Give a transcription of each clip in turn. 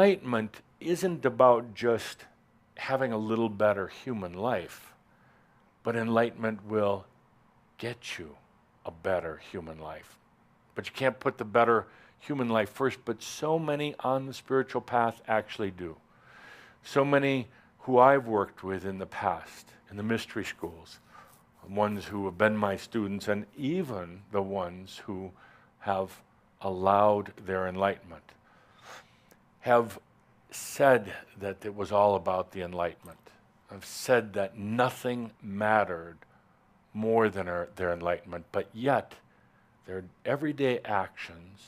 enlightenment isn't about just having a little better human life, but enlightenment will get you a better human life. But you can't put the better human life first, but so many on the spiritual path actually do. So many who I've worked with in the past, in the mystery schools, ones who have been my students, and even the ones who have allowed their enlightenment, have said that it was all about the enlightenment. Have said that nothing mattered more than their enlightenment, but yet their everyday actions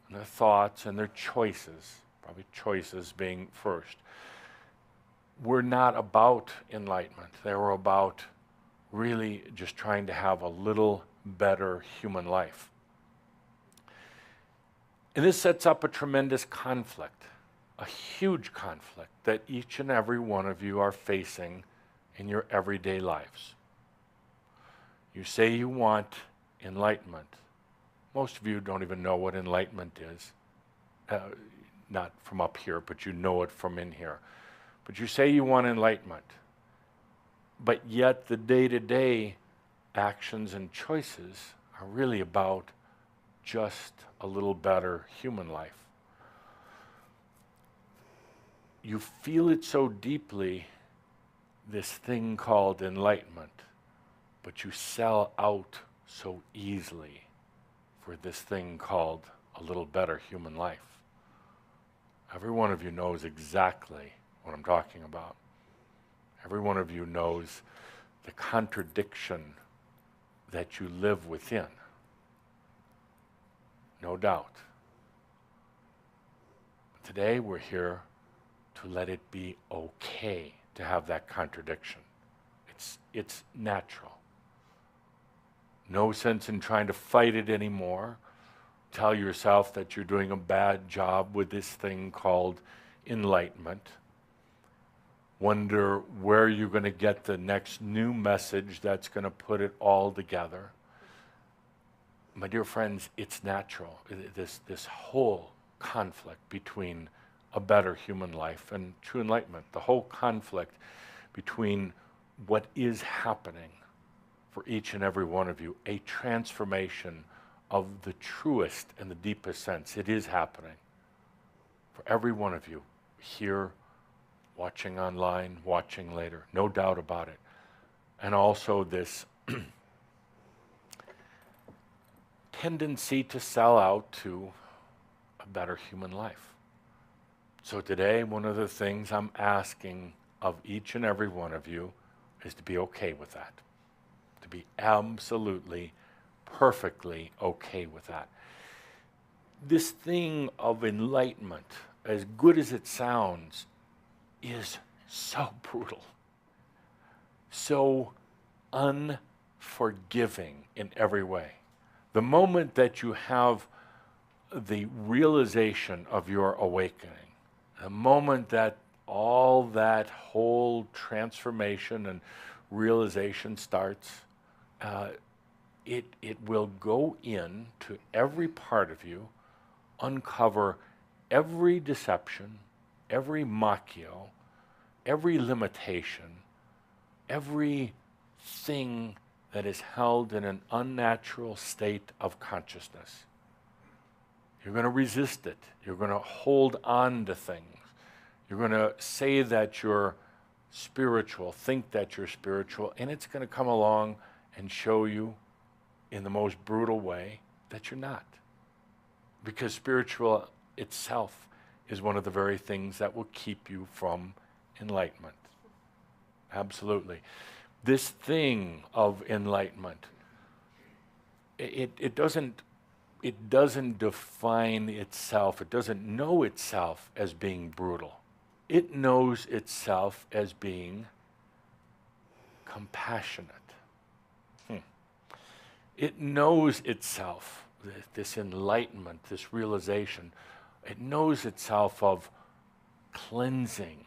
and their thoughts and their choices, probably choices being first, were not about enlightenment. They were about really just trying to have a little better human life. And this sets up a tremendous conflict, a huge conflict that each and every one of you are facing in your everyday lives. You say you want enlightenment. Most of you don't even know what enlightenment is. Not from up here, but you know it from in here. But you say you want enlightenment. But yet the day-to-day actions and choices are really about just a little better human life. You feel it so deeply, this thing called enlightenment, but you sell out so easily for this thing called a little better human life. Every one of you knows exactly what I'm talking about. Every one of you knows the contradiction that you live within. No doubt. Today we're here to let it be okay to have that contradiction. It's natural. No sense in trying to fight it anymore. Tell yourself that you're doing a bad job with this thing called enlightenment. Wonder where you're going to get the next new message that's going to put it all together. My dear friends, it's natural. This whole conflict between a better human life and true enlightenment, the whole conflict between what is happening for each and every one of you, a transformation of the truest and the deepest sense. It is happening for every one of you here, watching online, watching later, no doubt about it. And also this tendency to sell out to a better human life. So today, one of the things I'm asking of each and every one of you is to be okay with that. To be absolutely, perfectly okay with that. This thing of enlightenment, as good as it sounds, is so brutal, so unforgiving in every way. The moment that you have the realization of your awakening, the moment that all that whole transformation and realization starts, it will go into every part of you, uncover every deception, every machio, every limitation, every thing that is held in an unnatural state of consciousness. You're going to resist it. You're going to hold on to things. You're going to say that you're spiritual, think that you're spiritual, and it's going to come along and show you in the most brutal way that you're not. Because spiritual itself is one of the very things that will keep you from enlightenment. Absolutely. This thing of enlightenment, it doesn't define itself, it doesn't know itself as being brutal. It knows itself as being compassionate. It knows itself, this enlightenment, this realization, it knows itself of cleansing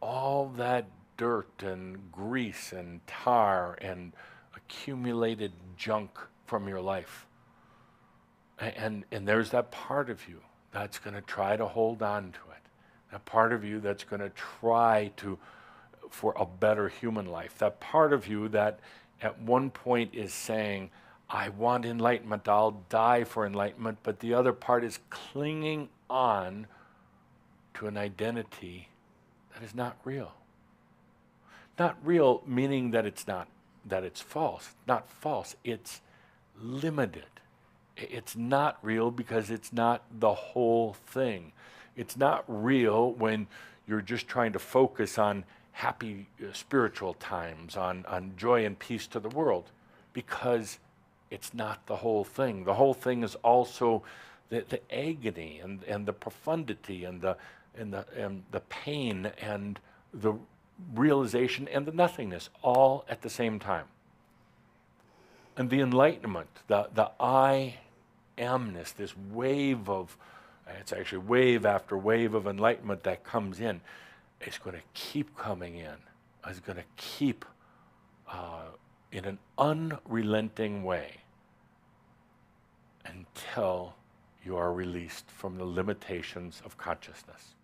all that dirt and grease and tar and accumulated junk from your life. And there's that part of you that's going to try to hold on to it. That part of you that's going to try for a better human life. That part of you that at one point is saying, I want enlightenment, I'll die for enlightenment, but the other part is clinging on to an identity that is not real. Not real meaning that it's false. Not false, it's limited. It's not real because it's not the whole thing. It's not real when you're just trying to focus on happy spiritual times, on joy and peace to the world, because it's not the whole thing. The whole thing is also the agony and the profundity and the pain and the realization and the nothingness all at the same time. And the enlightenment, the I amness, this wave of, it's actually wave after wave of enlightenment that comes in, is going to keep coming in. It's going to keep in an unrelenting way until you are released from the limitations of consciousness.